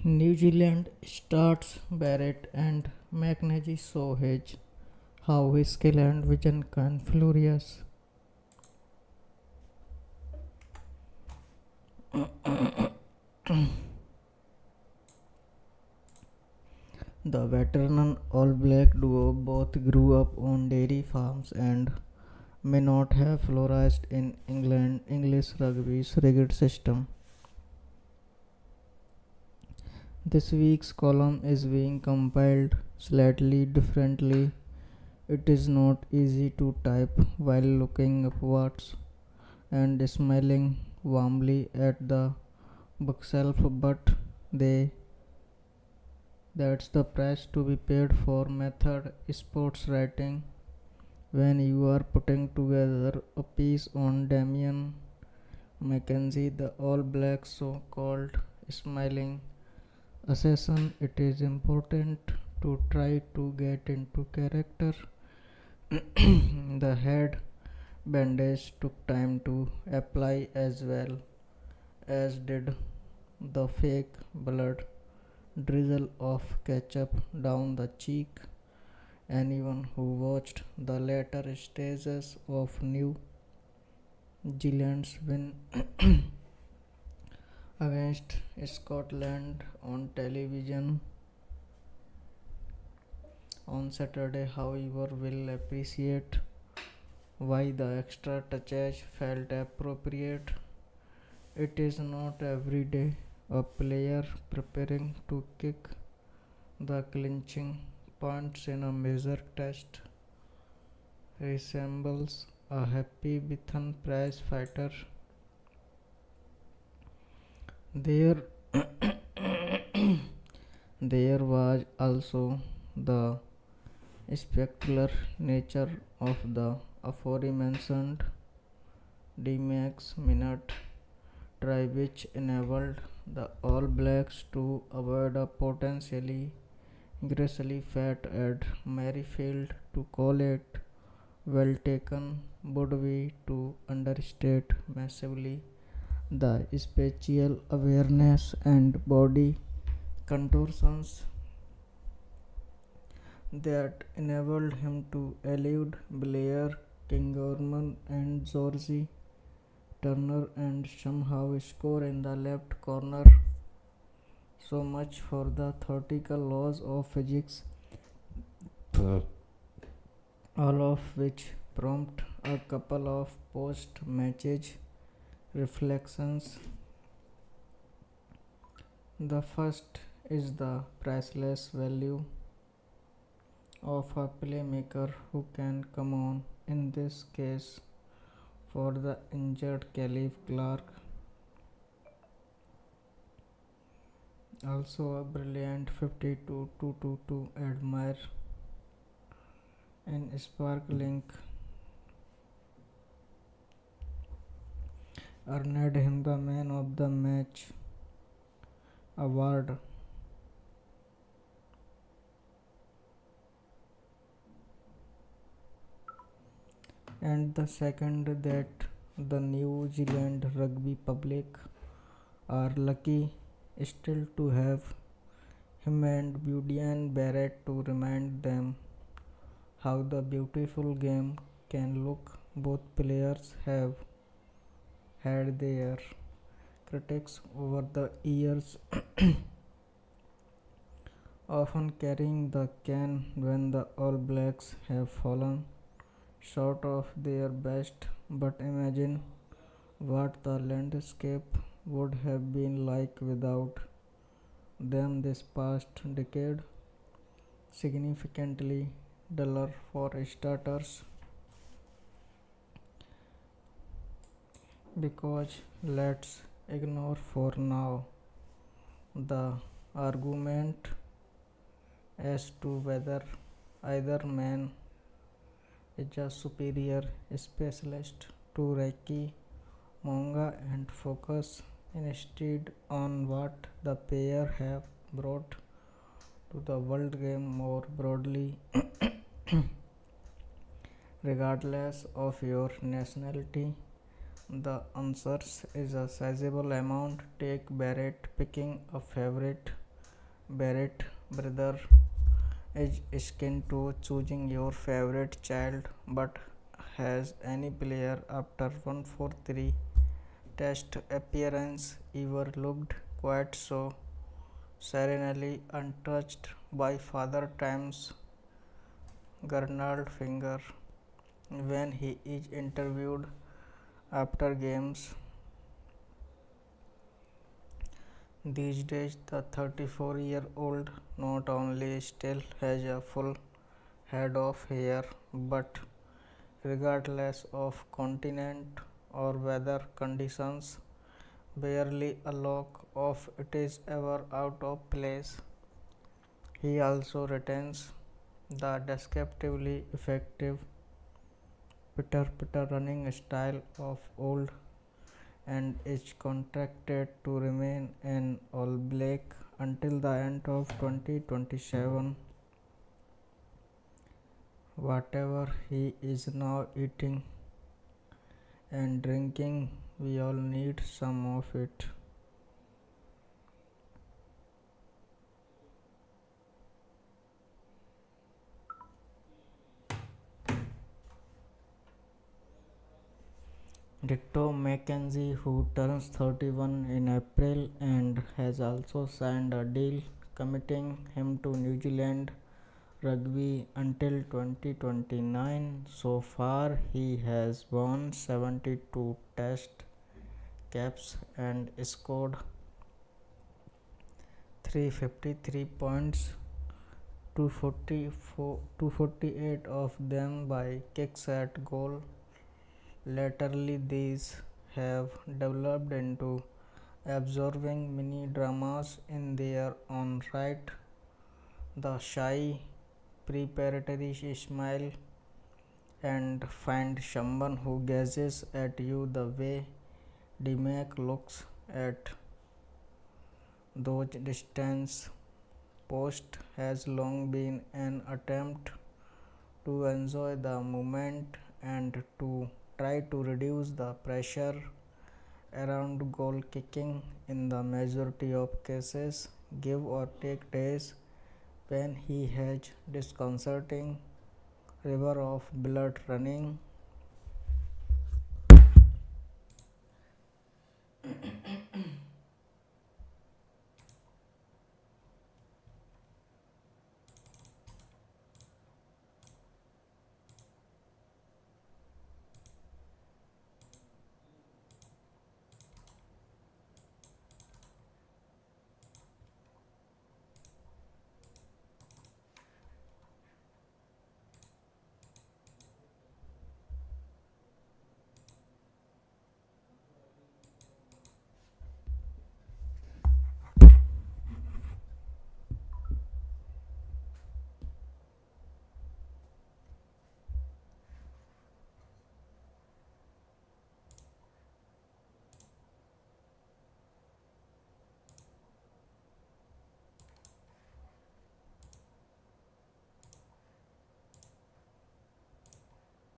New Zealand starts Barrett and McNagy saw his how his skill and vision can furious. The veteran All Black duo both grew up on dairy farms and may not have flourished in England English rugby's rigid system. This week's column is being compiled slightly differently. It is not easy to type while looking upwards and smiling warmly at the bookshelf, but they that's the price to be paid for method sports writing when you are putting together a piece on Damien Mackenzie, the All Black so called smiling assassin. It is important to try to get into character. The head bandage took time to apply as well as did the fake blood drizzle of ketchup down the cheek. Anyone who watched the later stages of New Zealand's win against Scotland on television on Saturday, however, will appreciate why the extra touches felt appropriate. It is not every day a player preparing to kick the clinching points in a major test resembles a happy Bethan prize fighter. There, there was also the spectacular nature of the aforementioned D-Max minute try, which enabled the All Blacks to avoid a potentially gracefully fat at Merrifield. To call it well taken would be to understate massively the spatial awareness and body contortions that enabled him to elude Blair, Kingerman and Georgie Turner and somehow score in the left corner. So much for the theoretical laws of physics, all of which prompt a couple of post-match reflections. The first is the priceless value of a playmaker who can come on, in this case for the injured Caliph Clark. Also a brilliant 52 to admire and sparkling earned him the man of the match award. And the second, that the New Zealand rugby public are lucky still to have him and Budian Barrett to remind them how the beautiful game can look. Both players have had their critics over the years, often carrying the can when the All Blacks have fallen short of their best, but imagine what the landscape would have been like without them this past decade. Significantly duller for starters, because let's ignore for now the argument as to whether either man is a superior specialist to Reiki manga and focus instead on what the pair have brought to the world game more broadly. Regardless of your nationality, the answer is a sizable amount. Take Barrett picking a favorite Barrett brother is akin to choosing your favorite child, but has any player after 143 test appearance ever looked quite so serenely untouched by Father Time's gnarled finger when he is interviewed after games? These days, the 34-year-old not only still has a full head of hair, but regardless of continent or weather conditions, barely a lock of it is ever out of place. He also retains the deceptively effective pitter running style of old and is contracted to remain an All Black until the end of 2027. Whatever he is now eating and drinking, we all need some of it. Dicto McKenzie, who turns 31 in April and has also signed a deal committing him to New Zealand rugby until 2029. So far, he has won 72 test caps and scored 353 points, 248 of them by kicks at goal. Latterly, these have developed into absorbing mini dramas in their own right. The shy, preparatory smile and find someone who gazes at you the way DMAC looks at those distance posts has long been an attempt to enjoy the moment and to try to reduce the pressure around goal kicking. In the majority of cases, give or take days when he has disconcerting river of blood running